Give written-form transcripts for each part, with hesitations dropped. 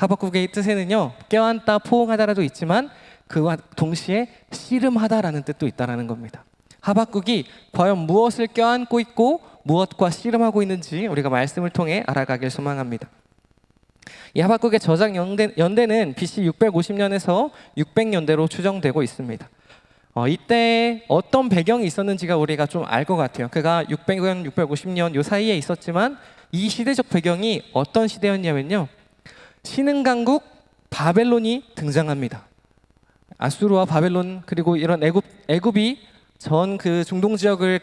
하박국의 뜻에는요, 껴안다, 포옹하다라도 있지만 그와 동시에 씨름하다라는 뜻도 있다라는 겁니다. 하박국이 과연 무엇을 껴안고 있고 무엇과 씨름하고 있는지 우리가 말씀을 통해 알아가길 소망합니다. 이 하박국의 저작 연대는 BC 650년에서 600년대로 추정되고 있습니다. 이때 어떤 배경이 있었는지가 우리가 좀 알 것 같아요. 그가 600년, 650년 요 사이에 있었지만 이 시대적 배경이 어떤 시대였냐면요, 신흥강국 바벨론이 등장합니다. 아수르와 바벨론, 그리고 이런 애굽이 전 그 중동 지역을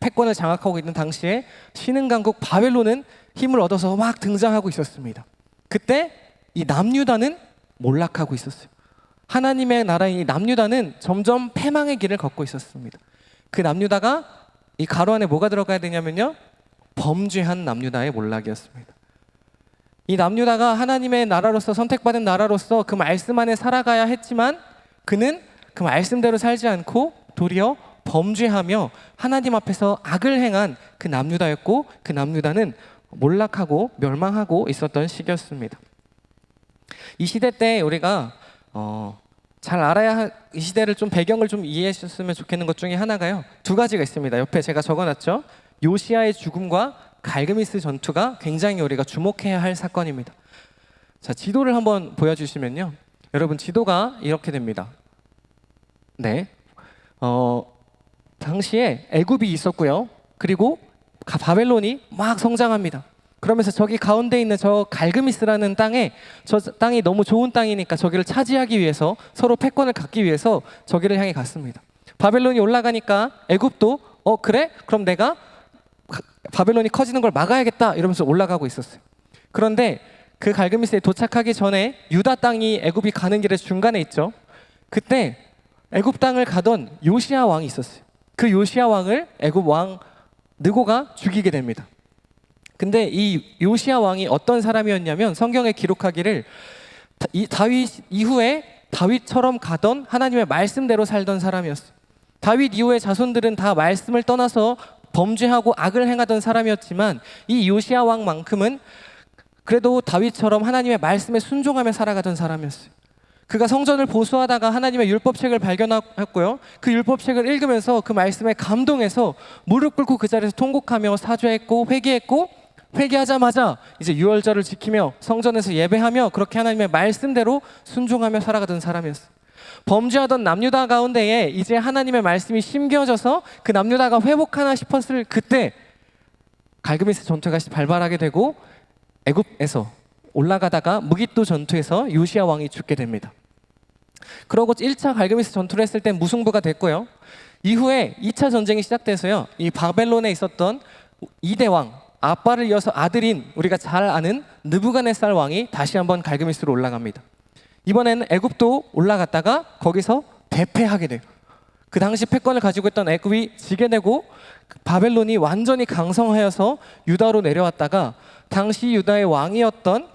패권을 장악하고 있는 당시에 신흥강국 바벨론은 힘을 얻어서 막 등장하고 있었습니다. 그때 이 남유다는 몰락하고 있었어요. 하나님의 나라인 이 남유다는 점점 패망의 길을 걷고 있었습니다. 그 남유다가 이 가로 안에 뭐가 들어가야 되냐면요, 범죄한 남유다의 몰락이었습니다. 이 남유다가 하나님의 나라로서, 선택받은 나라로서 그 말씀 안에 살아가야 했지만 그는 그 말씀대로 살지 않고 도리어 범죄하며 하나님 앞에서 악을 행한 그 남유다였고, 그 남유다는 몰락하고 멸망하고 있었던 시기였습니다. 이 시대 때 우리가 잘 알아야 이 시대를 좀 배경을 좀 이해해 주셨으면 좋겠는 것 중에 하나가요, 두 가지가 있습니다. 옆에 제가 적어놨죠. 요시야의 죽음과 갈그미스 전투가 굉장히 우리가 주목해야 할 사건입니다. 자, 지도를 한번 보여주시면요, 여러분 지도가 이렇게 됩니다. 네, 당시에 애굽이 있었고요, 그리고 바벨론이 막 성장합니다. 그러면서 저기 가운데 있는 저 갈그미스라는 땅에, 저 땅이 너무 좋은 땅이니까 저기를 차지하기 위해서, 서로 패권을 갖기 위해서 저기를 향해 갔습니다. 바벨론이 올라가니까 애굽도 그래? 그럼 내가 바벨론이 커지는 걸 막아야겠다 이러면서 올라가고 있었어요. 그런데 그 갈그미스에 도착하기 전에 유다 땅이 애굽이 가는 길에 중간에 있죠. 그때 애굽 땅을 가던 요시야 왕이 있었어요. 그 요시야 왕을 애굽 왕 느고가 죽이게 됩니다. 근데 이 요시야 왕이 어떤 사람이었냐면, 성경에 기록하기를 다윗 이후에 다윗처럼 가던 하나님의 말씀대로 살던 사람이었어요. 다윗 이후의 자손들은 다 말씀을 떠나서 범죄하고 악을 행하던 사람이었지만 이 요시야 왕만큼은 그래도 다윗처럼 하나님의 말씀에 순종하며 살아가던 사람이었어요. 그가 성전을 보수하다가 하나님의 율법책을 발견했고요, 그 율법책을 읽으면서 그 말씀에 감동해서 무릎 꿇고 그 자리에서 통곡하며 사죄했고 회개했고, 회개하자마자 이제 유월절을 지키며 성전에서 예배하며 그렇게 하나님의 말씀대로 순종하며 살아가던 사람이었어요. 범죄하던 남유다 가운데에 이제 하나님의 말씀이 심겨져서 그 남유다가 회복하나 싶었을 그때 갈그미스 전투가 발발하게 되고, 애굽에서 올라가다가 무깃도 전투에서 요시야 왕이 죽게 됩니다. 그러고 1차 갈그미스 전투를 했을 때 무승부가 됐고요, 이후에 2차 전쟁이 시작돼서요, 이 바벨론에 있었던 2대 왕, 아빠를 이어서 아들인 우리가 잘 아는 느부갓네살 왕이 다시 한번 갈그미스로 올라갑니다. 이번에는 애굽도 올라갔다가 거기서 대패하게 돼요. 그 당시 패권을 가지고 있던 애굽이 지게 되고, 바벨론이 완전히 강성하여서 유다로 내려왔다가 당시 유다의 왕이었던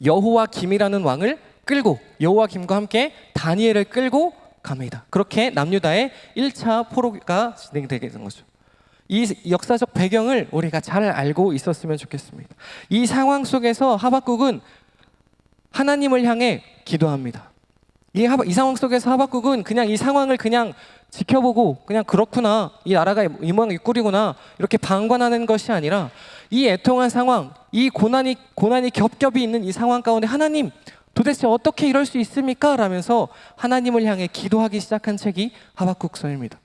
여호와김이라는 왕을 끌고, 여호와김과 함께 다니엘을 끌고 갑니다. 그렇게 남유다의 1차 포로가 진행되게 된 거죠. 이 역사적 배경을 우리가 잘 알고 있었으면 좋겠습니다. 이 상황 속에서 하박국은 하나님을 향해 기도합니다. 이 상황 속에서 하박국은 그냥 이 상황을 그냥 지켜보고 그냥 그렇구나, 이 나라가 이 모양 이 꼴이구나 이렇게 방관하는 것이 아니라, 이 애통한 상황, 이 고난이 겹겹이 있는 이 상황 가운데 하나님 도대체 어떻게 이럴 수 있습니까? 라면서 하나님을 향해 기도하기 시작한 책이 하박국서입니다.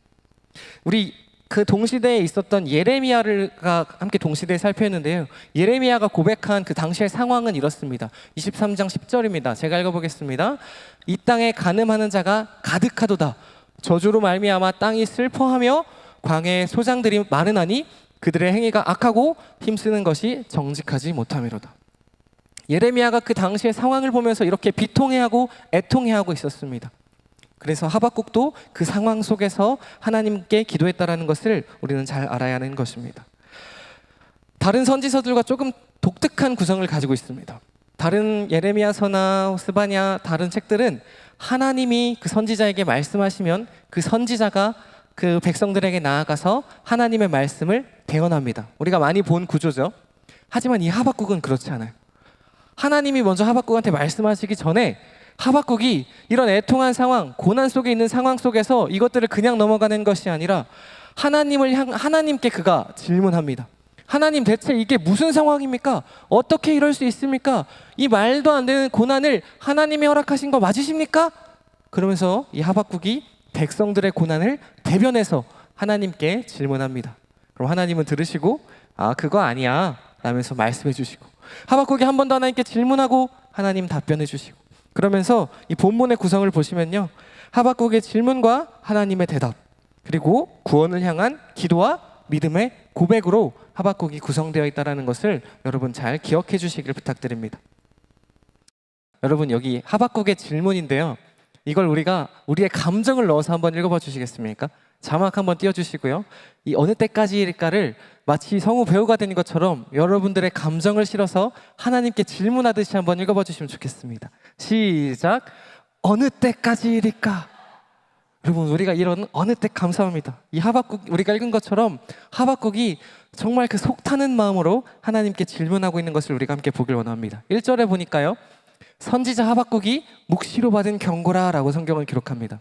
우리 그 동시대에 있었던 예레미야가 함께 동시대에 살펴했는데요, 예레미야가 고백한 그 당시의 상황은 이렇습니다. 23장 10절입니다. 제가 읽어보겠습니다. 이 땅에 간음하는 자가 가득하도다. 저주로 말미암아 땅이 슬퍼하며 광야의 소장들이 많으나니 그들의 행위가 악하고 힘쓰는 것이 정직하지 못함이로다. 예레미야가 그 당시의 상황을 보면서 이렇게 비통해하고 애통해하고 있었습니다. 그래서 하박국도 그 상황 속에서 하나님께 기도했다라는 것을 우리는 잘 알아야 하는 것입니다. 다른 선지서들과 조금 독특한 구성을 가지고 있습니다. 다른 예레미야서나 스바냐 다른 책들은 하나님이 그 선지자에게 말씀하시면 그 선지자가 그 백성들에게 나아가서 하나님의 말씀을 대언합니다. 우리가 많이 본 구조죠. 하지만 이 하박국은 그렇지 않아요. 하나님이 먼저 하박국한테 말씀하시기 전에 하박국이 이런 애통한 상황, 고난 속에 있는 상황 속에서 이것들을 그냥 넘어가는 것이 아니라 하나님께 그가 질문합니다. 하나님, 대체 이게 무슨 상황입니까? 어떻게 이럴 수 있습니까? 이 말도 안 되는 고난을 하나님이 허락하신 거 맞으십니까? 그러면서 이 하박국이 백성들의 고난을 대변해서 하나님께 질문합니다. 그럼 하나님은 들으시고 그거 아니야 라면서 말씀해 주시고, 하박국이 한 번 더 하나님께 질문하고 하나님 답변해 주시고, 그러면서 이 본문의 구성을 보시면요, 하박국의 질문과 하나님의 대답, 그리고 구원을 향한 기도와 믿음의 고백으로 하박국이 구성되어 있다는 것을 여러분 잘 기억해 주시길 부탁드립니다. 여러분, 여기 하박국의 질문인데요, 이걸 우리가 우리의 감정을 넣어서 한번 읽어봐 주시겠습니까? 자막 한번 띄워주시고요. 이 어느 때까지일까를 마치 성우 배우가 된 것처럼 여러분들의 감정을 실어서 하나님께 질문하듯이 한번 읽어봐 주시면 좋겠습니다. 시작. 어느 때까지일까? 여러분, 우리가 이런 어느 때 감사합니다. 이 하박국, 우리가 읽은 것처럼 하박국이 정말 그 속타는 마음으로 하나님께 질문하고 있는 것을 우리가 함께 보길 원합니다. 1절에 보니까요, 선지자 하박국이 묵시로 받은 경고라 라고 성경은 기록합니다.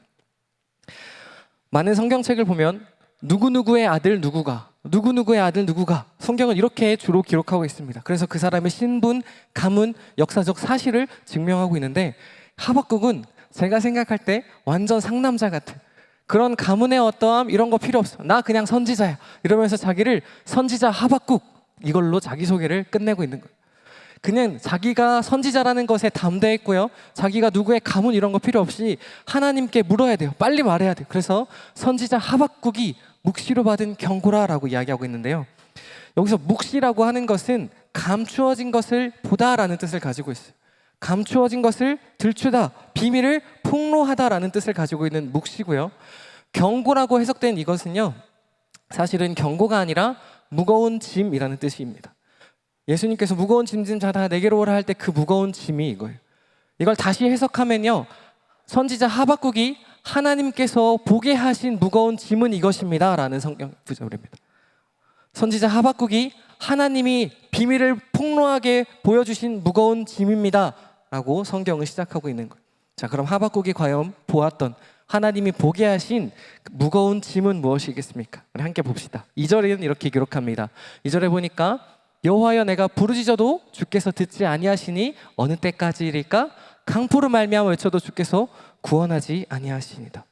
많은 성경책을 보면 누구누구의 아들 누구가, 누구누구의 아들 누구가, 성경은 이렇게 주로 기록하고 있습니다. 그래서 그 사람의 신분, 가문, 역사적 사실을 증명하고 있는데, 하박국은 제가 생각할 때 완전 상남자 같은 그런 가문의 어떠함 이런 거 필요 없어, 나 그냥 선지자야 이러면서 자기를 선지자 하박국 이걸로 자기소개를 끝내고 있는 거예요. 그냥 자기가 선지자라는 것에 담대했고요, 자기가 누구의 가문 이런 거 필요 없이 하나님께 물어야 돼요. 빨리 말해야 돼요. 그래서 선지자 하박국이 묵시로 받은 경고라라고 이야기하고 있는데요, 여기서 묵시라고 하는 것은 감추어진 것을 보다라는 뜻을 가지고 있어요. 감추어진 것을 들추다, 비밀을 폭로하다라는 뜻을 가지고 있는 묵시고요, 경고라고 해석된 이것은요, 사실은 경고가 아니라 무거운 짐이라는 뜻입니다. 예수님께서 무거운 짐진 자다 내게로 오라 할 때 그 무거운 짐이 이거예요. 이걸 다시 해석하면요, 선지자 하박국이 하나님께서 보게 하신 무거운 짐은 이것입니다 라는 성경 구절입니다. 선지자 하박국이 하나님이 비밀을 폭로하게 보여주신 무거운 짐입니다 라고 성경을 시작하고 있는 거예요. 자, 그럼 하박국이 과연 보았던 하나님이 보게 하신 무거운 짐은 무엇이겠습니까? 우리 함께 봅시다. 2절에는 이렇게 기록합니다. 2절에 보니까 여호와여, 내가 부르짖어도 주께서 듣지 아니하시니 어느 때까지일까? 강포로 말미암아 외쳐도 주께서 구원하지 아니하시니다.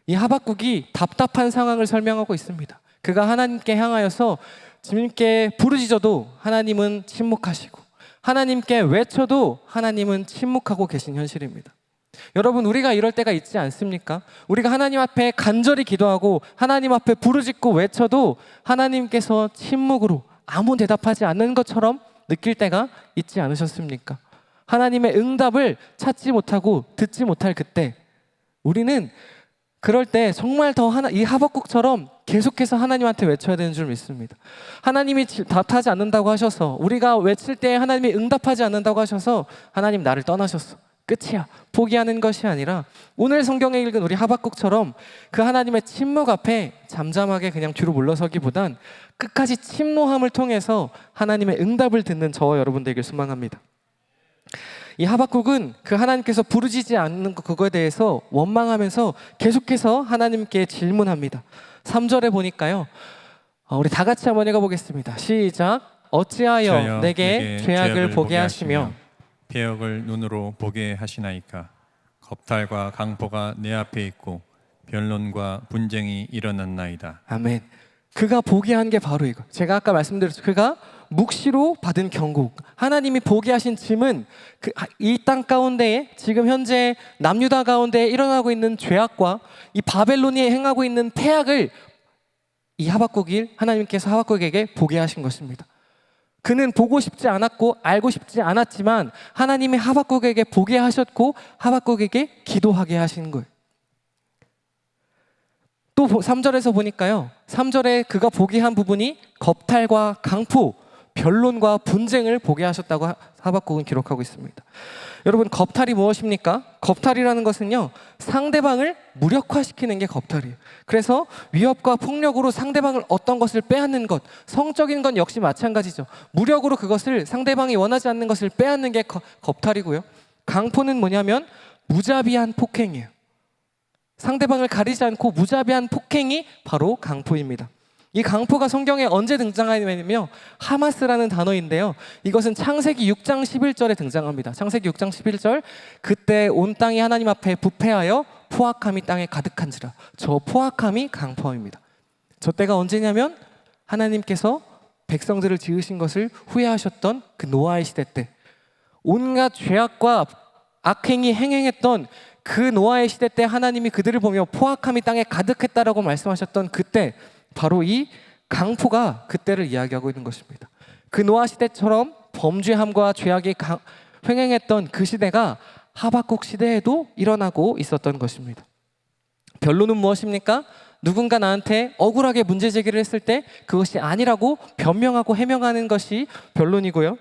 이 하박국이 답답한 상황을 설명하고 있습니다. 그가 하나님께 향하여서 주님께 부르짖어도 하나님은 침묵하시고, 하나님께 외쳐도 하나님은 침묵하고 계신 현실입니다. 여러분, 우리가 이럴 때가 있지 않습니까? 우리가 하나님 앞에 간절히 기도하고 하나님 앞에 부르짖고 외쳐도 하나님께서 침묵으로 아무 대답하지 않는 것처럼 느낄 때가 있지 않으셨습니까? 하나님의 응답을 찾지 못하고 듣지 못할 그때, 우리는 그럴 때 정말 더 이 하박국처럼 계속해서 하나님한테 외쳐야 되는 줄 믿습니다. 하나님이 답하지 않는다고 하셔서, 우리가 외칠 때 하나님이 응답하지 않는다고 하셔서 하나님 나를 떠나셨어, 끝이야, 포기하는 것이 아니라 오늘 성경에 읽은 우리 하박국처럼 그 하나님의 침묵 앞에 잠잠하게 그냥 뒤로 물러서기보단 끝까지 침노함을 통해서 하나님의 응답을 듣는 저와 여러분들에게 소망합니다. 이 하박국은 그 하나님께서 부르짖지 않는 그거에 대해서 원망하면서 계속해서 하나님께 질문합니다. 3절에 보니까요, 우리 다 같이 한번 읽어보겠습니다. 시작. 어찌하여 내게 죄악을 보게 하시며 배역을 눈으로 보게 하시나이까? 겁탈과 강포가 내 앞에 있고 변론과 분쟁이 일어났나이다. 아멘. 그가 보게 한 게 바로 이거. 제가 아까 말씀드렸죠. 그가 묵시로 받은 경고, 하나님이 보게 하신 짐은 이 땅 가운데에 지금 현재 남유다 가운데 일어나고 있는 죄악과 이 바벨론이 행하고 있는 태악을 이 하나님께서 하박국에게 보게 하신 것입니다. 그는 보고 싶지 않았고 알고 싶지 않았지만 하나님이 하박국에게 보게 하셨고 하박국에게 기도하게 하신 거예요. 또 3절에서 보니까요, 3절에 그가 보게 한 부분이 겁탈과 강포, 변론과 분쟁을 보게 하셨다고 하박국은 기록하고 있습니다. 여러분, 겁탈이 무엇입니까? 겁탈이라는 것은요, 상대방을 무력화시키는 게 겁탈이에요. 그래서 위협과 폭력으로 상대방을 어떤 것을 빼앗는 것, 성적인 건 역시 마찬가지죠. 무력으로 그것을, 상대방이 원하지 않는 것을 빼앗는 게 겁탈이고요. 강포는 뭐냐면 무자비한 폭행이에요. 상대방을 가리지 않고 무자비한 폭행이 바로 강포입니다. 이 강포가 성경에 언제 등장하냐면요, 하마스라는 단어인데요, 이것은 창세기 6장 11절에 등장합니다. 창세기 6장 11절, 그때 온 땅이 하나님 앞에 부패하여 포악함이 땅에 가득한지라. 저 포악함이 강포입니다. 저 때가 언제냐면 하나님께서 백성들을 지으신 것을 후회하셨던 그 노아의 시대 때, 온갖 죄악과 악행이 행행했던 그 노아의 시대 때 하나님이 그들을 보며 포악함이 땅에 가득했다라고 말씀하셨던 그때, 바로 이 강포가 그때를 이야기하고 있는 것입니다. 그 노아 시대처럼 범죄함과 죄악이 횡행했던 그 시대가 하박국 시대에도 일어나고 있었던 것입니다. 변론은 무엇입니까? 누군가 나한테 억울하게 문제 제기를 했을 때 그것이 아니라고 변명하고 해명하는 것이 변론이고요.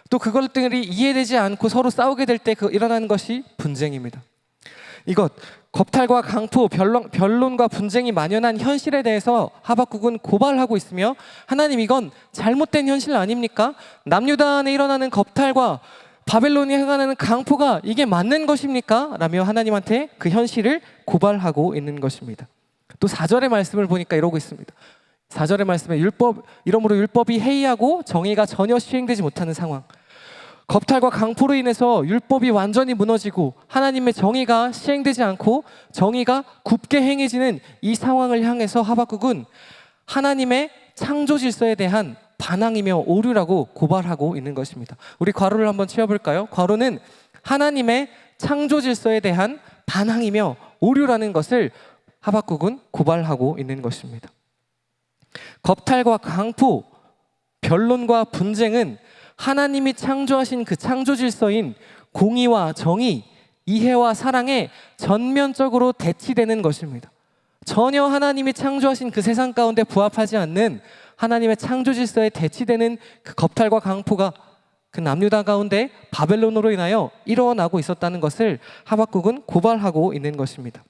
또 그것들이 이해되지 않고 서로 싸우게 될 때 일어나는 것이 분쟁입니다. 이것, 겁탈과 강포, 변론과 분쟁이 만연한 현실에 대해서 하박국은 고발하고 있으며, 하나님, 이건 잘못된 현실 아닙니까? 남유다 안에 일어나는 겁탈과 바벨론이 행하는 강포가 이게 맞는 것입니까? 라며 하나님한테 그 현실을 고발하고 있는 것입니다. 또 4절의 말씀을 보니까 이러고 있습니다. 4절의 말씀에 이러므로 율법이 해이하고 정의가 전혀 시행되지 못하는 상황, 겁탈과 강포로 인해서 율법이 완전히 무너지고 하나님의 정의가 시행되지 않고 정의가 굽게 행해지는 이 상황을 향해서 하박국은 하나님의 창조 질서에 대한 반항이며 오류라고 고발하고 있는 것입니다. 우리 괄호를 한번 채워볼까요? 괄호는 하나님의 창조 질서에 대한 반항이며 오류라는 것을 하박국은 고발하고 있는 것입니다. 겁탈과 강포, 변론과 분쟁은 하나님이 창조하신 그 창조 질서인 공의와 정의, 이해와 사랑에 전면적으로 대치되는 것입니다. 전혀 하나님이 창조하신 그 세상 가운데 부합하지 않는 하나님의 창조 질서에 대치되는 그 겁탈과 강포가 그 남유다 가운데 바벨론으로 인하여 일어나고 있었다는 것을 하박국은 고발하고 있는 것입니다.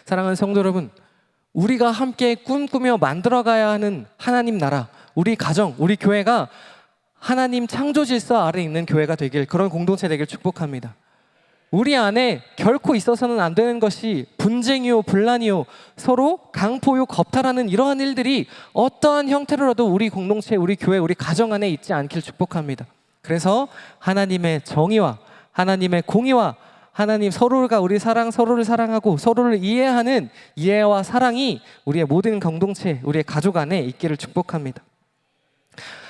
사랑하는 성도 여러분, 우리가 함께 꿈꾸며 만들어가야 하는 하나님 나라, 우리 가정, 우리 교회가 하나님 창조 질서 아래 있는 교회가 되길, 그런 공동체 되길 축복합니다. 우리 안에 결코 있어서는 안 되는 것이 분쟁이요, 분란이요, 서로 강포요, 겁탈하는 이러한 일들이 어떠한 형태로라도 우리 공동체, 우리 교회, 우리 가정 안에 있지 않길 축복합니다. 그래서 하나님의 정의와 하나님의 공의와 하나님 서로가 서로를 사랑하고 서로를 이해하는 이해와 사랑이 우리의 모든 공동체, 우리의 가족 안에 있기를 축복합니다.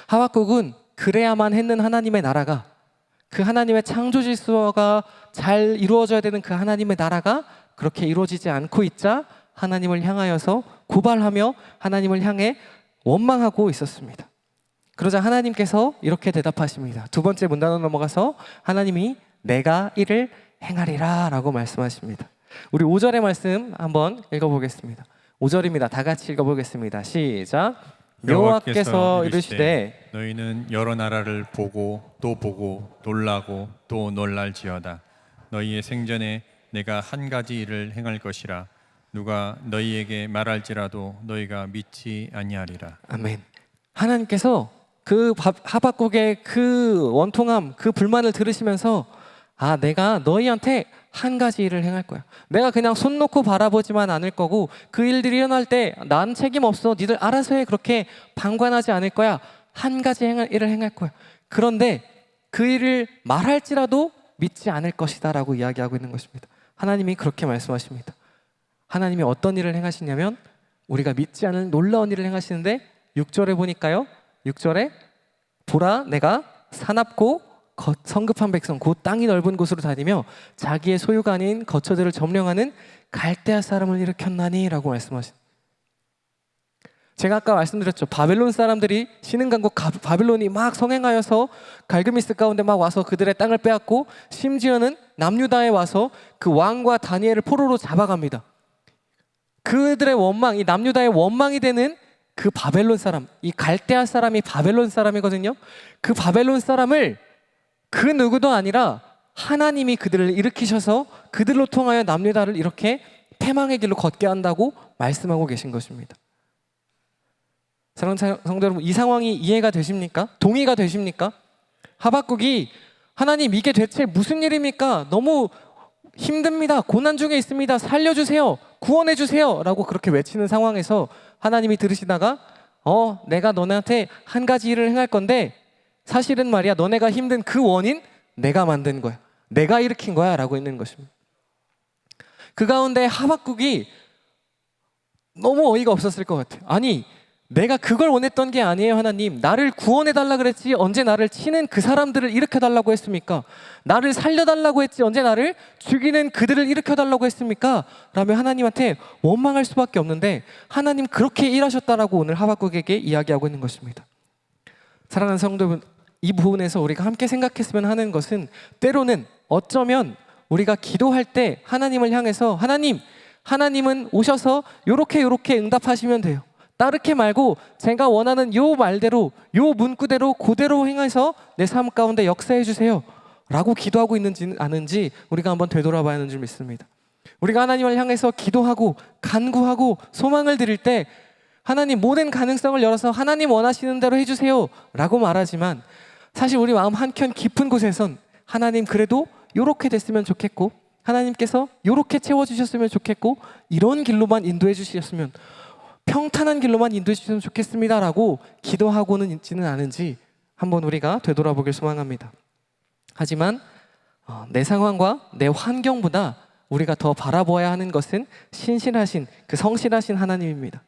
하박국은 그래야만 했는 하나님의 나라가, 그 하나님의 창조 질서가 잘 이루어져야 되는 그 하나님의 나라가 그렇게 이루어지지 않고 있자 하나님을 향하여서 고발하며 하나님을 향해 원망하고 있었습니다. 그러자 하나님께서 이렇게 대답하십니다. 두 번째 문단으로 넘어가서 하나님이 내가 이를 행하리라 라고 말씀하십니다. 우리 5절의 말씀 한번 읽어보겠습니다. 5절입니다. 다 같이 읽어보겠습니다. 시작. 여호와께서 이르시되 너희는 여러 나라를 보고 또 보고 놀라고 또 놀랄지어다. 너희의 생전에 내가 한 가지 일을 행할 것이라. 누가 너희에게 말할지라도 너희가 믿지 아니하리라. 아멘. 하나님께서 그 하박국의 그 원통함, 그 불만을 들으시면서 내가 너희한테 한 가지 일을 행할 거야. 내가 그냥 손 놓고 바라보지만 않을 거고 그 일들이 일어날 때 난 책임 없어. 니들 알아서 해. 그렇게 방관하지 않을 거야. 한 가지 일을 행할 거야. 그런데 그 일을 말할지라도 믿지 않을 것이다 라고 이야기하고 있는 것입니다. 하나님이 그렇게 말씀하십니다. 하나님이 어떤 일을 행하시냐면 우리가 믿지 않을 놀라운 일을 행하시는데 6절에 보니까요. 6절에 보라 내가 사납고 성급한 백성 곧 땅이 넓은 곳으로 다니며 자기의 소유가 아닌 거처들을 점령하는 갈대아 사람을 일으켰나니 라고 말씀하신. 제가 아까 말씀드렸죠. 바벨론 사람들이 신흥강국 바벨론이 막 성행하여서 갈그미스 가운데 막 와서 그들의 땅을 빼앗고 심지어는 남유다에 와서 그 왕과 다니엘을 포로로 잡아갑니다. 그들의 원망, 이 남유다의 원망이 되는 그 바벨론 사람, 이 갈대아 사람이 바벨론 사람이거든요. 그 바벨론 사람을 그 누구도 아니라 하나님이 그들을 일으키셔서 그들로 통하여 남유다를 이렇게 패망의 길로 걷게 한다고 말씀하고 계신 것입니다. 사랑하는 성도 여러분, 이 상황이 이해가 되십니까? 동의가 되십니까? 하박국이 하나님 이게 대체 무슨 일입니까? 너무 힘듭니다. 고난 중에 있습니다. 살려주세요. 구원해주세요. 라고 그렇게 외치는 상황에서 하나님이 들으시다가 내가 너네한테 한 가지 일을 행할 건데 사실은 말이야 너네가 힘든 그 원인 내가 만든 거야. 내가 일으킨 거야 라고 있는 것입니다. 그 가운데 하박국이 너무 어이가 없었을 것 같아요. 아니 내가 그걸 원했던 게 아니에요. 하나님 나를 구원해달라 그랬지 언제 나를 치는 그 사람들을 일으켜달라고 했습니까? 나를 살려달라고 했지 언제 나를 죽이는 그들을 일으켜달라고 했습니까? 라며 하나님한테 원망할 수밖에 없는데 하나님 그렇게 일하셨다라고 오늘 하박국에게 이야기하고 있는 것입니다. 사랑하는 성도 여러분, 이 부분에서 우리가 함께 생각했으면 하는 것은 때로는 어쩌면 우리가 기도할 때 하나님을 향해서 하나님은 오셔서 요렇게 응답하시면 돼요. 따르게 말고 제가 원하는 요 말대로 요 문구대로 그대로 행해서 내 삶 가운데 역사해 주세요 라고 기도하고 있는지 아는지 우리가 한번 되돌아봐야 하는 줄 믿습니다. 우리가 하나님을 향해서 기도하고 간구하고 소망을 드릴 때 하나님 모든 가능성을 열어서 하나님 원하시는 대로 해주세요 라고 말하지만 사실 우리 마음 한켠 깊은 곳에선 하나님 그래도 요렇게 됐으면 좋겠고 하나님께서 요렇게 채워주셨으면 좋겠고 이런 길로만 인도해 주셨으면 평탄한 길로만 인도해 주셨으면 좋겠습니다 라고 기도하고는 있지는 않은지 한번 우리가 되돌아보길 소망합니다. 하지만 내 상황과 내 환경보다 우리가 더 바라보아야 하는 것은 신실하신 그 성실하신 하나님입니다.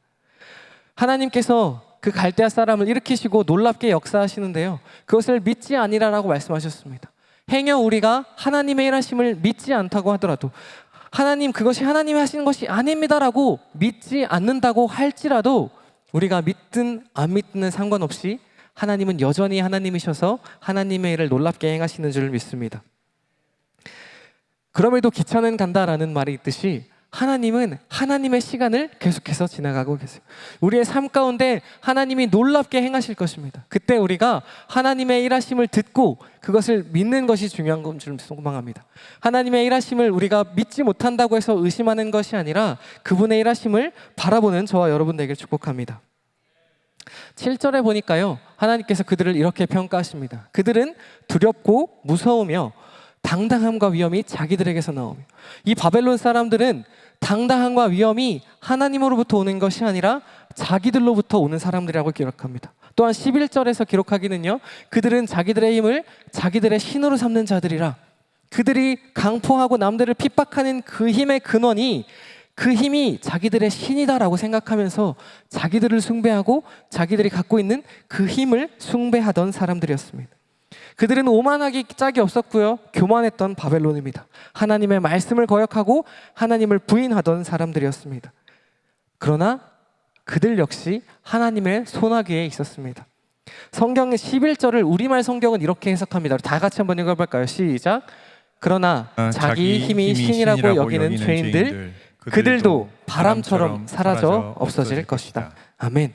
하나님께서 그 갈대아 사람을 일으키시고 놀랍게 역사하시는데요, 그것을 믿지 아니라라고 말씀하셨습니다. 행여 우리가 하나님의 일하심을 믿지 않다고 하더라도 하나님 그것이 하나님이 하시는 것이 아닙니다라고 믿지 않는다고 할지라도 우리가 믿든 안 믿든 상관없이 하나님은 여전히 하나님이셔서 하나님의 일을 놀랍게 행하시는 줄 믿습니다. 그럼에도 기차는 간다라는 말이 있듯이 하나님은 하나님의 시간을 계속해서 지나가고 계세요. 우리의 삶 가운데 하나님이 놀랍게 행하실 것입니다. 그때 우리가 하나님의 일하심을 듣고 그것을 믿는 것이 중요한 건 줄 소망합니다. 하나님의 일하심을 우리가 믿지 못한다고 해서 의심하는 것이 아니라 그분의 일하심을 바라보는 저와 여러분 되길 축복합니다. 7절에 보니까요, 하나님께서 그들을 이렇게 평가하십니다. 그들은 두렵고 무서우며 당당함과 위엄이 자기들에게서 나오며, 이 바벨론 사람들은 당당함과 위엄이 하나님으로부터 오는 것이 아니라 자기들로부터 오는 사람들이라고 기록합니다. 또한 11절에서 기록하기는요, 그들은 자기들의 힘을 자기들의 신으로 삼는 자들이라. 그들이 강포하고 남들을 핍박하는 그 힘의 근원이, 그 힘이 자기들의 신이다라고 생각하면서 자기들을 숭배하고 자기들이 갖고 있는 그 힘을 숭배하던 사람들이었습니다. 그들은 오만하기 짝이 없었고요, 교만했던 바벨론입니다. 하나님의 말씀을 거역하고 하나님을 부인하던 사람들이었습니다. 그러나 그들 역시 하나님의 손아귀에 있었습니다. 성경의 11절을 우리말 성경은 이렇게 해석합니다. 다 같이 한번 읽어볼까요? 시작. 그러나 자기 힘이 신이라고 여기는 죄인들 그들도 바람처럼 사라져 없어질 것이다. 아멘.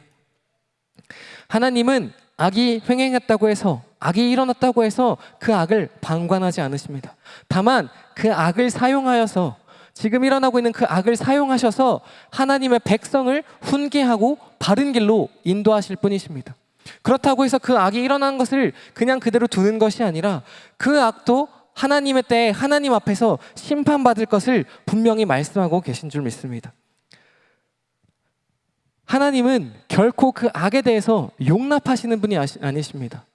하나님은 악이 횡행했다고 해서, 악이 일어났다고 해서 그 악을 방관하지 않으십니다. 다만 그 악을 사용하여서, 지금 일어나고 있는 그 악을 사용하셔서 하나님의 백성을 훈계하고 바른 길로 인도하실 뿐이십니다. 그렇다고 해서 그 악이 일어난 것을 그냥 그대로 두는 것이 아니라 그 악도 하나님의 때에 하나님 앞에서 심판받을 것을 분명히 말씀하고 계신 줄 믿습니다. 하나님은 결코 그 악에 대해서 용납하시는 분이 아니십니다.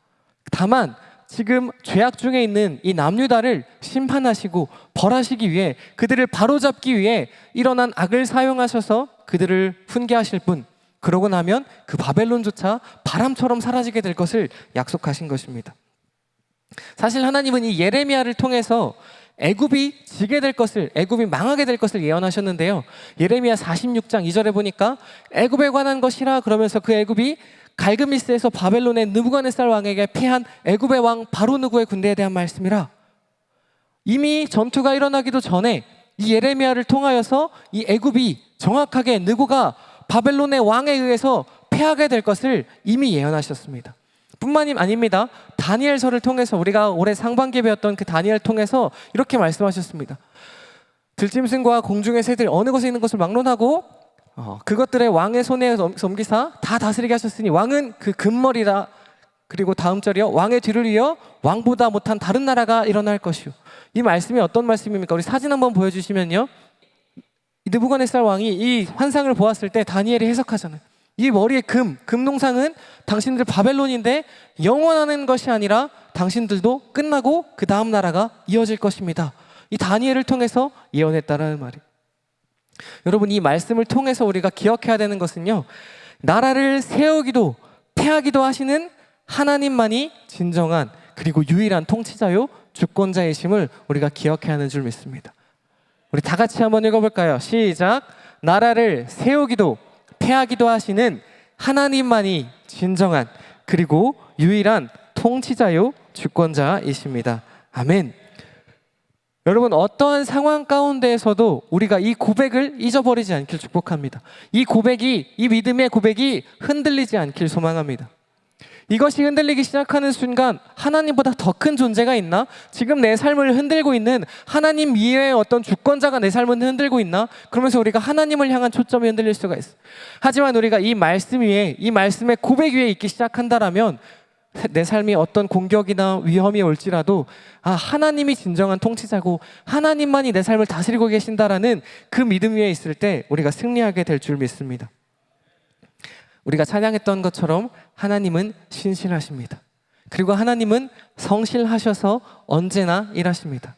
다만 지금 죄악 중에 있는 이 남유다를 심판하시고 벌하시기 위해, 그들을 바로잡기 위해 일어난 악을 사용하셔서 그들을 훈계하실 뿐, 그러고 나면 그 바벨론조차 바람처럼 사라지게 될 것을 약속하신 것입니다. 사실 하나님은 이 예레미야를 통해서 애굽이 지게 될 것을, 애굽이 망하게 될 것을 예언하셨는데요, 예레미야 46장 2절에 보니까 애굽에 관한 것이라 그러면서 그 애굽이 갈그미스에서 바벨론의 느부갓네살 왕에게 패한 애굽의 왕 바로느고의 군대에 대한 말씀이라. 이미 전투가 일어나기도 전에 이 예레미야를 통하여서 이 애굽이 정확하게 느고가 바벨론의 왕에 의해서 패하게 될 것을 이미 예언하셨습니다. 뿐만이 아닙니다. 다니엘서를 통해서 우리가 올해 상반기에 배웠던 그 다니엘 통해서 이렇게 말씀하셨습니다. 들짐승과 공중의 새들 어느 곳에 있는 것을 막론하고 그것들의 왕의 손에 넘기사 다 다스리게 하셨으니 왕은 그 금머리라. 그리고 다음 절이요. 왕의 뒤를 이어 왕보다 못한 다른 나라가 일어날 것이요. 이 말씀이 어떤 말씀입니까? 우리 사진 한번 보여주시면요. 느부갓네살 왕이 이 환상을 보았을 때 다니엘이 해석하잖아요. 이 머리의 금농상은 당신들 바벨론인데 영원하는 것이 아니라 당신들도 끝나고 그 다음 나라가 이어질 것입니다. 이 다니엘을 통해서 예언했다라는 말이에요. 여러분, 이 말씀을 통해서 우리가 기억해야 되는 것은요, 나라를 세우기도 패하기도 하시는 하나님만이 진정한 그리고 유일한 통치자요 주권자이심을 우리가 기억해야 하는 줄 믿습니다. 우리 다 같이 한번 읽어볼까요? 시작. 나라를 세우기도 패하기도 하시는 하나님만이 진정한 그리고 유일한 통치자요 주권자이십니다. 아멘. 여러분, 어떠한 상황 가운데에서도 우리가 이 고백을 잊어버리지 않길 축복합니다. 이 믿음의 고백이 흔들리지 않길 소망합니다. 이것이 흔들리기 시작하는 순간 하나님보다 더 큰 존재가 있나? 지금 내 삶을 흔들고 있는 하나님 이외의 어떤 주권자가 내 삶을 흔들고 있나? 그러면서 우리가 하나님을 향한 초점이 흔들릴 수가 있어. 하지만 우리가 이 말씀 위에, 이 말씀의 고백 위에 있기 시작한다라면 내 삶이 어떤 공격이나 위험이 올지라도 하나님이 진정한 통치자고 하나님만이 내 삶을 다스리고 계신다라는 그 믿음 위에 있을 때 우리가 승리하게 될 줄 믿습니다. 우리가 찬양했던 것처럼 하나님은 신실하십니다. 그리고 하나님은 성실하셔서 언제나 일하십니다.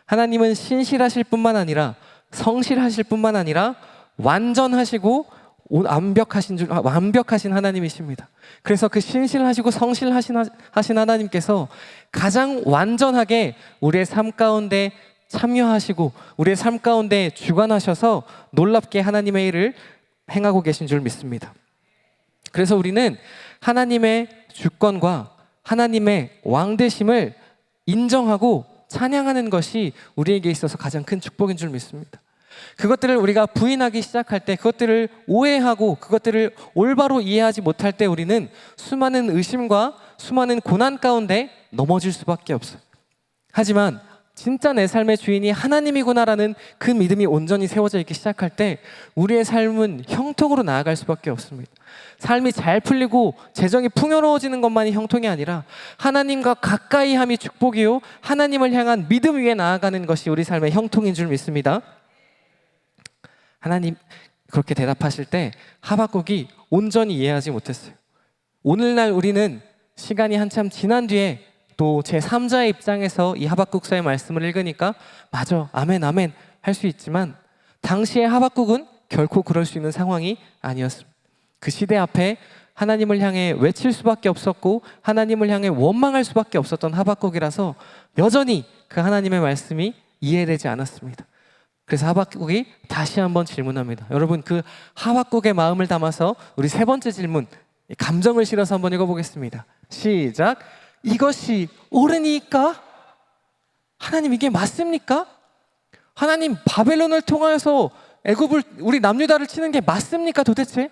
하나님은 신실하실 뿐만 아니라 성실하실 뿐만 아니라 완전하시고 완벽하신 하나님이십니다. 그래서 그 신실하시고 성실하신 하나님께서 가장 완전하게 우리의 삶 가운데 참여하시고 우리의 삶 가운데 주관하셔서 놀랍게 하나님의 일을 행하고 계신 줄 믿습니다. 그래서 우리는 하나님의 주권과 하나님의 왕되심을 인정하고 찬양하는 것이 우리에게 있어서 가장 큰 축복인 줄 믿습니다. 그것들을 우리가 부인하기 시작할 때, 그것들을 오해하고 그것들을 올바로 이해하지 못할 때 우리는 수많은 의심과 수많은 고난 가운데 넘어질 수밖에 없어요. 하지만 진짜 내 삶의 주인이 하나님이구나라는 그 믿음이 온전히 세워져 있기 시작할 때 우리의 삶은 형통으로 나아갈 수밖에 없습니다. 삶이 잘 풀리고 재정이 풍요로워지는 것만이 형통이 아니라 하나님과 가까이 함이 축복이요 하나님을 향한 믿음 위에 나아가는 것이 우리 삶의 형통인 줄 믿습니다. 하나님, 그렇게 대답하실 때 하박국이 온전히 이해하지 못했어요. 오늘날 우리는 시간이 한참 지난 뒤에 또 제3자의 입장에서 이 하박국서의 말씀을 읽으니까 맞아, 아멘, 아멘 할 수 있지만 당시의 하박국은 결코 그럴 수 있는 상황이 아니었습니다. 그 시대 앞에 하나님을 향해 외칠 수밖에 없었고 하나님을 향해 원망할 수밖에 없었던 하박국이라서 여전히 그 하나님의 말씀이 이해되지 않았습니다. 그래서 하박국이 다시 한번 질문합니다. 여러분, 그 하박국의 마음을 담아서 우리 세 번째 질문, 감정을 실어서 한번 읽어보겠습니다. 시작. 이것이 옳으니까? 하나님, 이게 맞습니까? 하나님, 바벨론을 통하여서 애굽을, 우리 남유다를 치는 게 맞습니까 도대체?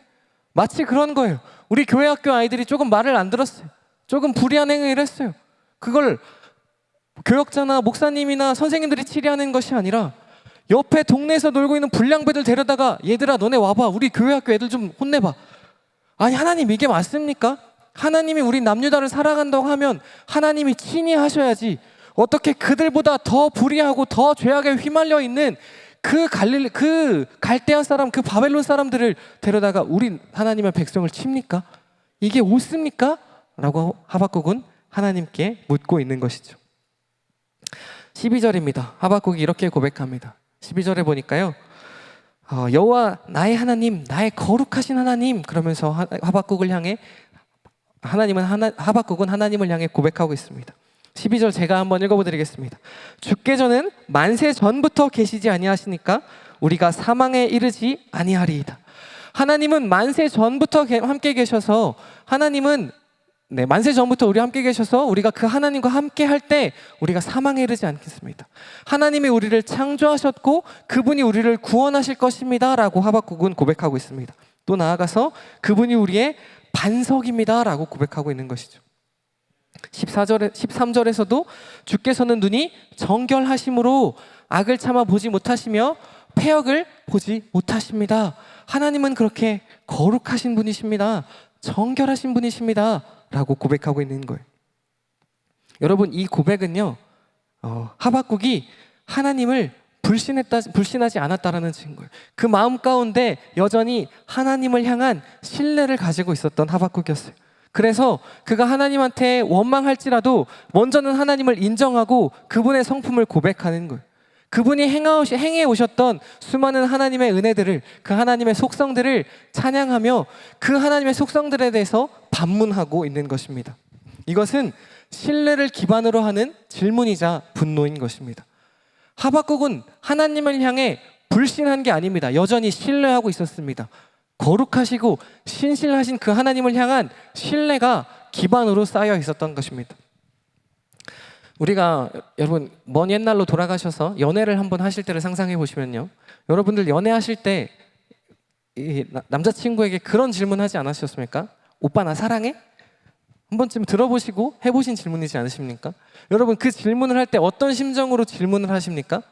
마치 그런 거예요. 우리 교회 학교 아이들이 조금 말을 안 들었어요. 조금 불의한 행위를 했어요. 그걸 교역자나 목사님이나 선생님들이 치리하는 것이 아니라 옆에 동네에서 놀고 있는 불량배들 데려다가 얘들아 너네 와봐, 우리 교회 학교 애들 좀 혼내봐. 아니, 하나님 이게 맞습니까? 하나님이 우리 남유다를 사랑한다고 하면 하나님이 친히 하셔야지 어떻게 그들보다 더 불의하고 더 죄악에 휘말려 있는 그 갈대아 사람, 그 바벨론 사람들을 데려다가 우리 하나님의 백성을 칩니까? 이게 옳습니까? 라고 하박국은 하나님께 묻고 있는 것이죠. 12절입니다. 하박국이 이렇게 고백합니다. 12절에 보니까요, 여호와 나의 하나님, 나의 거룩하신 하나님, 그러면서 하박국을 향해 하박국은 하나님을 향해 고백하고 있습니다. 12절 제가 한번 읽어보드리겠습니다. 주께서는 만세 전부터 계시지 아니하시니까 우리가 사망에 이르지 아니하리이다. 하나님은 만세 전부터 함께 계셔서 만세 전부터 우리 함께 계셔서 우리가 그 하나님과 함께 할 때 우리가 사망에 이르지 않겠습니다. 하나님이 우리를 창조하셨고 그분이 우리를 구원하실 것입니다 라고 하박국은 고백하고 있습니다. 또 나아가서 그분이 우리의 반석입니다라고 고백하고 있는 것이죠. 13절에서도 주께서는 눈이 정결하심으로 악을 참아 보지 못하시며 패역을 보지 못하십니다. 하나님은 그렇게 거룩하신 분이십니다. 정결하신 분이십니다. 라고 고백하고 있는 거예요. 여러분, 이 고백은요, 하박국이 하나님을 불신하지 않았다라는 증거예요. 그 마음 가운데 여전히 하나님을 향한 신뢰를 가지고 있었던 하박국이었어요. 그래서 그가 하나님한테 원망할지라도 먼저는 하나님을 인정하고 그분의 성품을 고백하는 거예요. 그분이 행해 오셨던 수많은 하나님의 은혜들을, 그 하나님의 속성들을 찬양하며 그 하나님의 속성들에 대해서 반문하고 있는 것입니다. 이것은 신뢰를 기반으로 하는 질문이자 분노인 것입니다. 하박국은 하나님을 향해 불신한 게 아닙니다. 여전히 신뢰하고 있었습니다. 거룩하시고 신실하신 그 하나님을 향한 신뢰가 기반으로 쌓여 있었던 것입니다. 우리가 여러분 먼 옛날로 돌아가셔서 연애를 한번 하실 때를 상상해 보시면요, 여러분들 연애하실 때 이 남자친구에게 그런 질문하지 않으셨습니까? 오빠 나 사랑해? 한 번쯤 들어보시고 해보신 질문이지 않으십니까? 여러분, 그 질문을 할 때 어떤 심정으로 질문을 하십니까?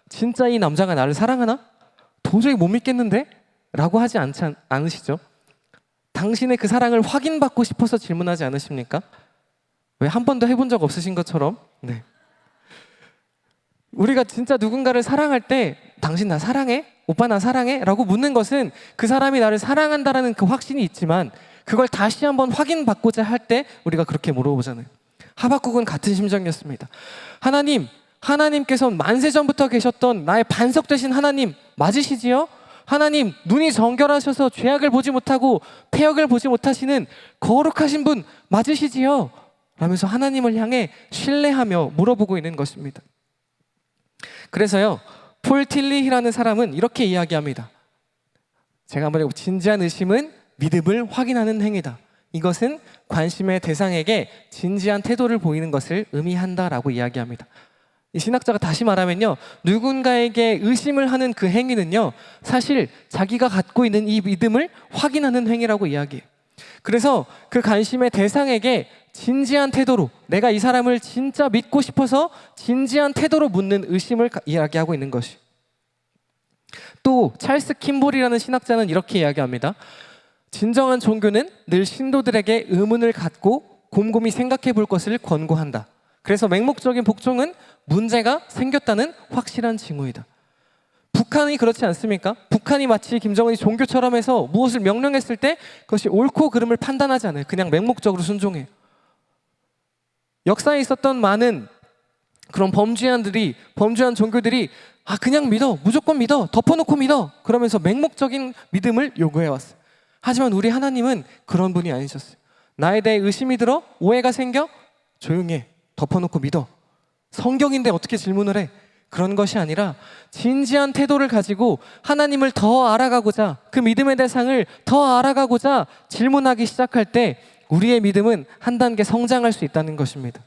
진짜 이 남자가 나를 사랑하나? 도저히 못 믿겠는데? 라고 하지 않으시죠? 당신의 그 사랑을 확인받고 싶어서 질문하지 않으십니까? 왜 한 번도 해본 적 없으신 것처럼? 네. 우리가 진짜 누군가를 사랑할 때 당신 나 사랑해? 오빠 나 사랑해? 라고 묻는 것은 그 사람이 나를 사랑한다라는 그 확신이 있지만 그걸 다시 한번 확인받고자 할 때 우리가 그렇게 물어보잖아요. 하박국은 같은 심정이었습니다. 하나님께서 만세전부터 계셨던 나의 반석 되신 하나님 맞으시지요? 하나님, 눈이 정결하셔서 죄악을 보지 못하고 패역을 보지 못하시는 거룩하신 분 맞으시지요? 라면서 하나님을 향해 신뢰하며 물어보고 있는 것입니다. 그래서요, 폴 틸리히라는 사람은 이렇게 이야기합니다. 제가 한번 진지한 의심은 믿음을 확인하는 행위다. 이것은 관심의 대상에게 진지한 태도를 보이는 것을 의미한다라고 이야기합니다. 이 신학자가 다시 말하면요, 누군가에게 의심을 하는 그 행위는요, 사실 자기가 갖고 있는 이 믿음을 확인하는 행위라고 이야기해요. 그래서 그 관심의 대상에게 진지한 태도로, 내가 이 사람을 진짜 믿고 싶어서 진지한 태도로 묻는 의심을 이야기하고 있는 것이. 또 찰스 킴볼이라는 신학자는 이렇게 이야기합니다. 진정한 종교는 늘 신도들에게 의문을 갖고 곰곰이 생각해 볼 것을 권고한다. 그래서 맹목적인 복종은 문제가 생겼다는 확실한 징후이다. 북한이 그렇지 않습니까? 북한이 마치 김정은이 종교처럼 해서 무엇을 명령했을 때 그것이 옳고 그름을 판단하지 않아요. 그냥 맹목적으로 순종해요. 역사에 있었던 많은 그런 범죄한 종교들이 그냥 믿어, 무조건 믿어, 덮어놓고 믿어, 그러면서 맹목적인 믿음을 요구해왔어요. 하지만 우리 하나님은 그런 분이 아니셨어요. 나에 대해 의심이 들어, 오해가 생겨, 조용히 해, 덮어놓고 믿어. 성경인데 어떻게 질문을 해? 그런 것이 아니라 진지한 태도를 가지고 하나님을 더 알아가고자, 그 믿음의 대상을 더 알아가고자 질문하기 시작할 때 우리의 믿음은 한 단계 성장할 수 있다는 것입니다.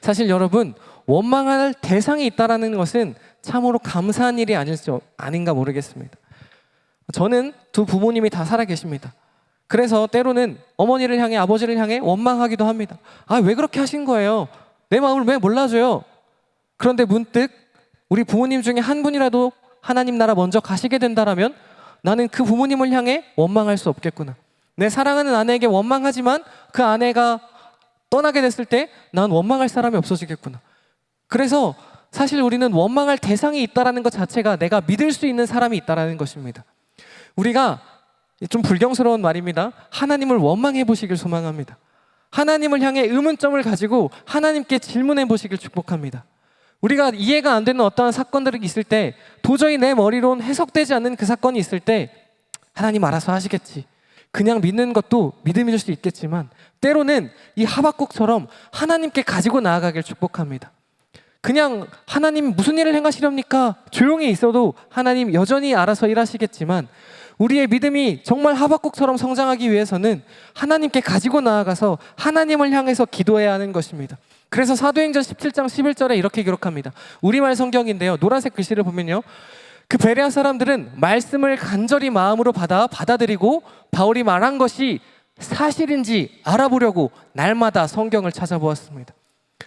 사실 여러분, 원망할 대상이 있다는 것은 참으로 감사한 일이 아닌가 모르겠습니다. 저는 두 부모님이 다 살아계십니다. 그래서 때로는 어머니를 향해, 아버지를 향해 원망하기도 합니다. 왜 그렇게 하신 거예요? 내 마음을 왜 몰라줘요? 그런데 문득 우리 부모님 중에 한 분이라도 하나님 나라 먼저 가시게 된다면 나는 그 부모님을 향해 원망할 수 없겠구나. 내 사랑하는 아내에게 원망하지만 그 아내가 떠나게 됐을 때 난 원망할 사람이 없어지겠구나. 그래서 사실 우리는 원망할 대상이 있다는 것 자체가 내가 믿을 수 있는 사람이 있다는 것입니다. 우리가 좀 불경스러운 말입니다. 하나님을 원망해 보시길 소망합니다. 하나님을 향해 의문점을 가지고 하나님께 질문해 보시길 축복합니다. 우리가 이해가 안 되는 어떠한 사건들이 있을 때, 도저히 내 머리로는 해석되지 않는 그 사건이 있을 때 하나님 알아서 하시겠지, 그냥 믿는 것도 믿음일 수 있겠지만 때로는 이 하박국처럼 하나님께 가지고 나아가길 축복합니다. 그냥 하나님 무슨 일을 행하시렵니까? 조용히 있어도 하나님 여전히 알아서 일하시겠지만 우리의 믿음이 정말 하박국처럼 성장하기 위해서는 하나님께 가지고 나아가서 하나님을 향해서 기도해야 하는 것입니다. 그래서 사도행전 17장 11절에 이렇게 기록합니다. 우리말 성경인데요, 노란색 글씨를 보면요, 그 베레아 사람들은 말씀을 간절히 마음으로 받아들이고 바울이 말한 것이 사실인지 알아보려고 날마다 성경을 찾아보았습니다.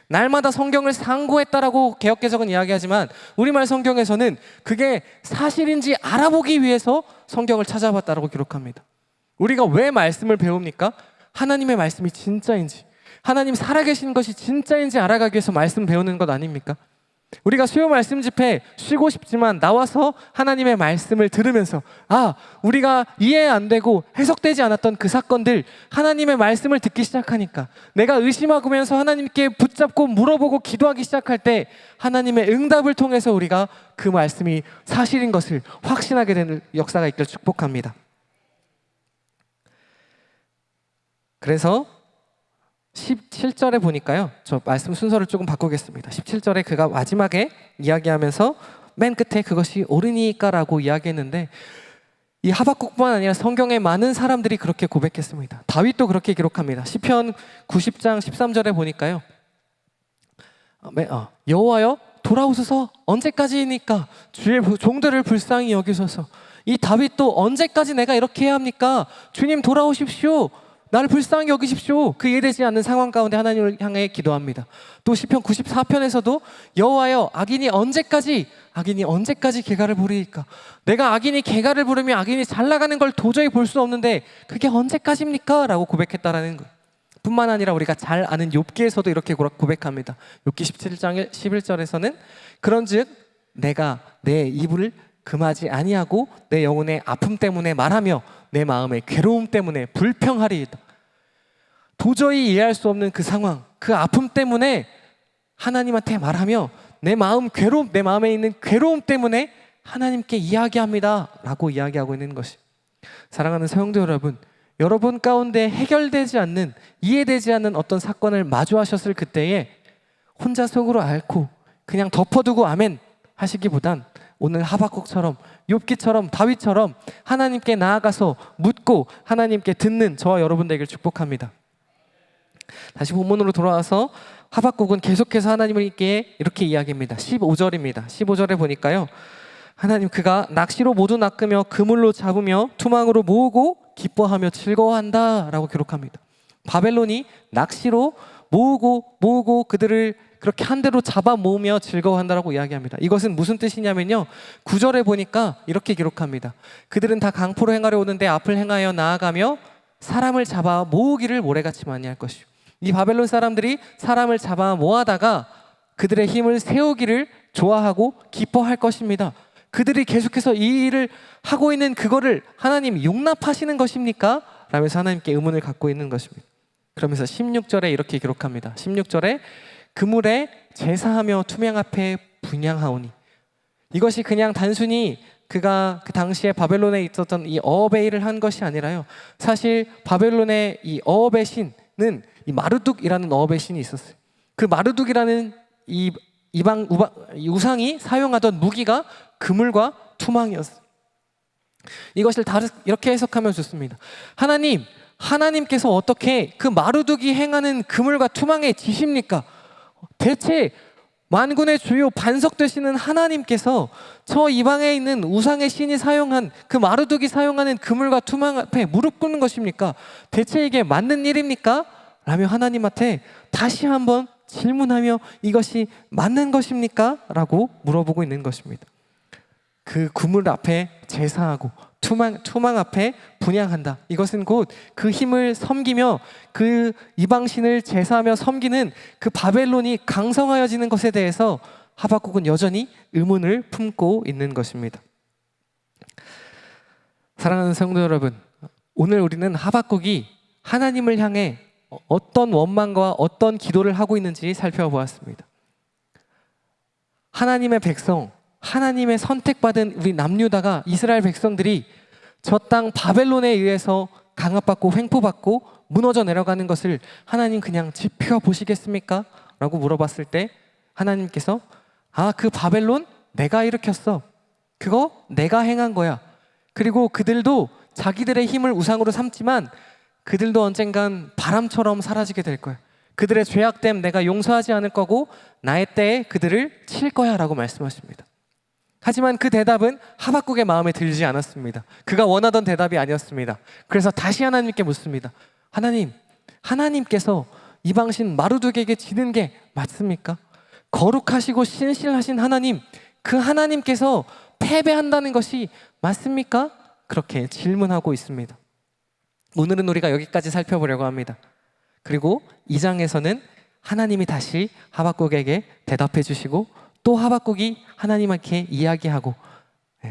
날마다 성경을 상고했다라고 개역개정은 이야기하지만 우리말 성경에서는 그게 사실인지 알아보기 위해서 성경을 찾아봤다라고 기록합니다. 우리가 왜 말씀을 배웁니까? 하나님의 말씀이 진짜인지, 하나님 살아계신 것이 진짜인지 알아가기 위해서 말씀 배우는 것 아닙니까? 우리가 수요 말씀 집회 쉬고 싶지만 나와서 하나님의 말씀을 들으면서 우리가 이해 안 되고 해석되지 않았던 그 사건들, 하나님의 말씀을 듣기 시작하니까 내가 의심하면서 하나님께 붙잡고 물어보고 기도하기 시작할 때 하나님의 응답을 통해서 우리가 그 말씀이 사실인 것을 확신하게 되는 역사가 있길 축복합니다. 그래서 17절에 보니까요, 저 말씀 순서를 조금 바꾸겠습니다. 17절에 그가 마지막에 이야기하면서 맨 끝에 그것이 옳으니까라고 이야기했는데, 이 하박국뿐만 아니라 성경의 많은 사람들이 그렇게 고백했습니다. 다윗도 그렇게 기록합니다. 시편 90장 13절에 보니까요, 여호와여 돌아오소서, 언제까지니까 주의 종들을 불쌍히 여기소서. 이 다윗도 언제까지 내가 이렇게 해야 합니까? 주님 돌아오십시오, 나를 불쌍히 여기십시오. 그 이해되지 않는 상황 가운데 하나님을 향해 기도합니다. 또 시편 94편에서도 여호와여 악인이 언제까지 개가를 부리니까, 내가 악인이 개가를 부르며 악인이 잘 나가는 걸 도저히 볼 수 없는데 그게 언제까지입니까? 라고 고백했다라는 것 뿐만 아니라 우리가 잘 아는 욥기에서도 이렇게 고백합니다. 욥기 17장 11절에서는 그런즉 내가 내 입을 금하지 아니하고 내 영혼의 아픔 때문에 말하며 내 마음의 괴로움 때문에 불평하리이다. 도저히 이해할 수 없는 그 상황, 그 아픔 때문에 하나님한테 말하며 내 마음에 있는 괴로움 때문에 하나님께 이야기합니다 라고 이야기하고 있는 것이, 사랑하는 성도 여러분, 여러분 가운데 해결되지 않는, 이해되지 않는 어떤 사건을 마주하셨을 그때에 혼자 속으로 앓고 그냥 덮어두고 아멘 하시기보단 오늘 하박국처럼, 욥기처럼, 다윗처럼 하나님께 나아가서 묻고 하나님께 듣는 저와 여러분 되길 축복합니다. 다시 본문으로 돌아와서 하박국은 계속해서 하나님께 이렇게 이야기합니다. 15절입니다. 15절에 보니까요, 하나님 그가 낚시로 모두 낚으며 그물로 잡으며 투망으로 모으고 기뻐하며 즐거워한다 라고 기록합니다. 바벨론이 낚시로 모으고 그들을 그렇게 한 대로 잡아 모으며 즐거워한다라고 이야기합니다. 이것은 무슨 뜻이냐면요, 9절에 보니까 이렇게 기록합니다. 그들은 다 강포로 행하려 오는데 앞을 행하여 나아가며 사람을 잡아 모으기를 모래같이 많이 할 것이요. 이 바벨론 사람들이 사람을 잡아 모아다가 그들의 힘을 세우기를 좋아하고 기뻐할 것입니다. 그들이 계속해서 이 일을 하고 있는 그거를 하나님 용납하시는 것입니까? 라면서 하나님께 의문을 갖고 있는 것입니다. 그러면서 16절에 이렇게 기록합니다. 16절에 그물에 제사하며 투명 앞에 분향하오니, 이것이 그냥 단순히 그가 그 당시에 바벨론에 있었던 이 어업의 일을 한 것이 아니라요, 사실 바벨론의 이 어업의 신은 이 마르둑이라는 어업의 신이 있었어요. 그 마르둑이라는 이 우상이 사용하던 무기가 그물과 투망이었어요. 이것을 이렇게 해석하면 좋습니다. 하나님께서 어떻게 그 마르둑이 행하는 그물과 투망에 지십니까? 대체 만군의 주요 반석 되시는 하나님께서 저 이방에 있는 우상의 신이 사용한 그 마르둑이 사용하는 그물과 투망 앞에 무릎 꿇는 것입니까? 대체 이게 맞는 일입니까? 라며 하나님한테 다시 한번 질문하며 이것이 맞는 것입니까? 라고 물어보고 있는 것입니다. 그 그물 앞에 제사하고 투망 앞에 분향한다. 이것은 곧 그 힘을 섬기며 그 이방신을 제사하며 섬기는 그 바벨론이 강성하여지는 것에 대해서 하박국은 여전히 의문을 품고 있는 것입니다. 사랑하는 성도 여러분, 오늘 우리는 하박국이 하나님을 향해 어떤 원망과 어떤 기도를 하고 있는지 살펴보았습니다. 하나님의 백성, 하나님의 선택받은 우리 남유다가, 이스라엘 백성들이 저 땅 바벨론에 의해서 강압받고 횡포받고 무너져 내려가는 것을 하나님 그냥 지켜보시겠습니까? 라고 물어봤을 때 하나님께서 그 바벨론 내가 일으켰어. 그거 내가 행한 거야. 그리고 그들도 자기들의 힘을 우상으로 삼지만 그들도 언젠간 바람처럼 사라지게 될 거야. 그들의 죄악됨 내가 용서하지 않을 거고 나의 때에 그들을 칠 거야 라고 말씀하십니다. 하지만 그 대답은 하박국의 마음에 들지 않았습니다. 그가 원하던 대답이 아니었습니다. 그래서 다시 하나님께 묻습니다. 하나님, 하나님께서 이방신 마루둑에게 지는 게 맞습니까? 거룩하시고 신실하신 하나님, 그 하나님께서 패배한다는 것이 맞습니까? 그렇게 질문하고 있습니다. 오늘은 우리가 여기까지 살펴보려고 합니다. 그리고 2장에서는 하나님이 다시 하박국에게 대답해 주시고 또 하박국이 하나님께 이야기하고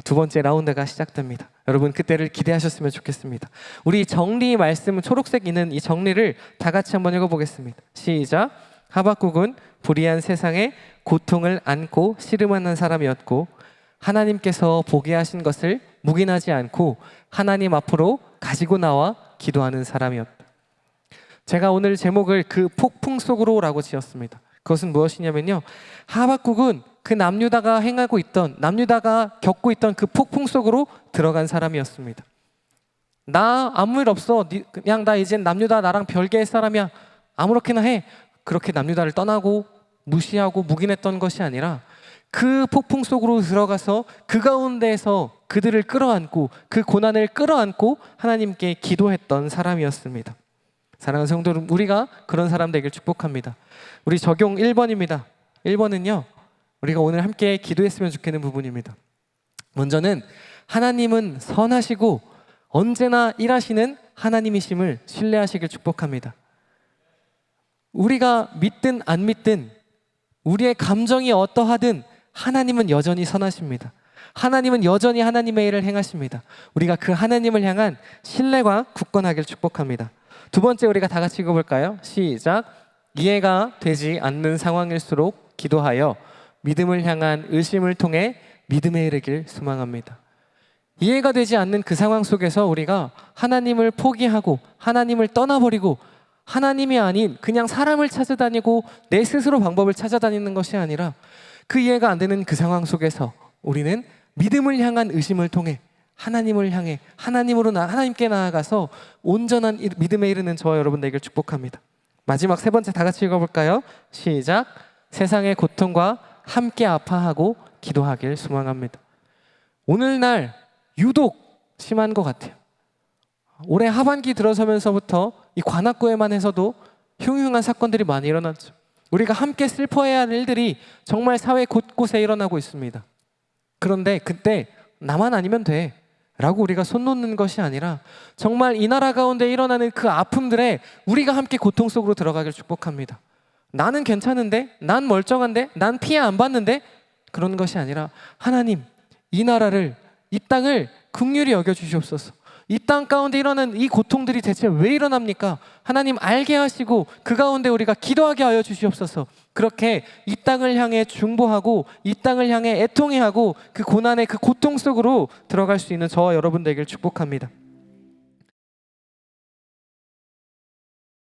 두 번째 라운드가 시작됩니다. 여러분 그때를 기대하셨으면 좋겠습니다. 우리 정리 말씀 초록색 있는 이 정리를 다 같이 한번 읽어보겠습니다. 시작. 하박국은 불의한 세상에 고통을 안고 씨름하는 사람이었고 하나님께서 보게 하신 것을 묵인하지 않고 하나님 앞으로 가지고 나와 기도하는 사람이었다. 제가 오늘 제목을 그 폭풍 속으로라고 지었습니다. 그것은 무엇이냐면요, 하박국은 그 남유다가 행하고 있던, 남유다가 겪고 있던 그 폭풍 속으로 들어간 사람이었습니다. 나 아무 일 없어, 그냥 나 이젠 남유다 나랑 별개의 사람이야, 아무렇게나 해, 그렇게 남유다를 떠나고 무시하고 묵인했던 것이 아니라 그 폭풍 속으로 들어가서 그 가운데에서 그들을 끌어안고 그 고난을 끌어안고 하나님께 기도했던 사람이었습니다. 사랑하는 성도 여러분, 우리가 그런 사람 되길 축복합니다. 우리 적용 1번입니다. 1번은요, 우리가 오늘 함께 기도했으면 좋겠는 부분입니다. 먼저는 하나님은 선하시고 언제나 일하시는 하나님이심을 신뢰하시길 축복합니다. 우리가 믿든 안 믿든 우리의 감정이 어떠하든 하나님은 여전히 선하십니다. 하나님은 여전히 하나님의 일을 행하십니다. 우리가 그 하나님을 향한 신뢰가 굳건하길 축복합니다. 두 번째 우리가 다 같이 읽어볼까요? 시작. 이해가 되지 않는 상황일수록 기도하여 믿음을 향한 의심을 통해 믿음에 이르길 소망합니다. 이해가 되지 않는 그 상황 속에서 우리가 하나님을 포기하고 하나님을 떠나버리고 하나님이 아닌 그냥 사람을 찾아다니고 내 스스로 방법을 찾아다니는 것이 아니라 그 이해가 안 되는 그 상황 속에서 우리는 믿음을 향한 의심을 통해 하나님을 향해 하나님께 나아가서 온전한 믿음에 이르는 저와 여러분 되길 축복합니다. 마지막 세 번째 다 같이 읽어볼까요? 시작. 세상의 고통과 함께 아파하고 기도하길 소망합니다. 오늘날 유독 심한 것 같아요. 올해 하반기 들어서면서부터 이 관악구에만 해서도 흉흉한 사건들이 많이 일어났죠. 우리가 함께 슬퍼해야 할 일들이 정말 사회 곳곳에 일어나고 있습니다. 그런데 그때 나만 아니면 돼 라고 우리가 손 놓는 것이 아니라 정말 이 나라 가운데 일어나는 그 아픔들에 우리가 함께 고통 속으로 들어가길 축복합니다. 나는 괜찮은데, 난 멀쩡한데, 난 피해 안 받는데, 그런 것이 아니라 하나님, 이 나라를, 이 땅을 긍휼히 여겨주시옵소서. 이 땅 가운데 일어나는 이 고통들이 대체 왜 일어납니까? 하나님 알게 하시고 그 가운데 우리가 기도하게 하여 주시옵소서. 그렇게 이 땅을 향해 중보하고 이 땅을 향해 애통해하고 그 고난의 그 고통 속으로 들어갈 수 있는 저와 여러분 되길 축복합니다.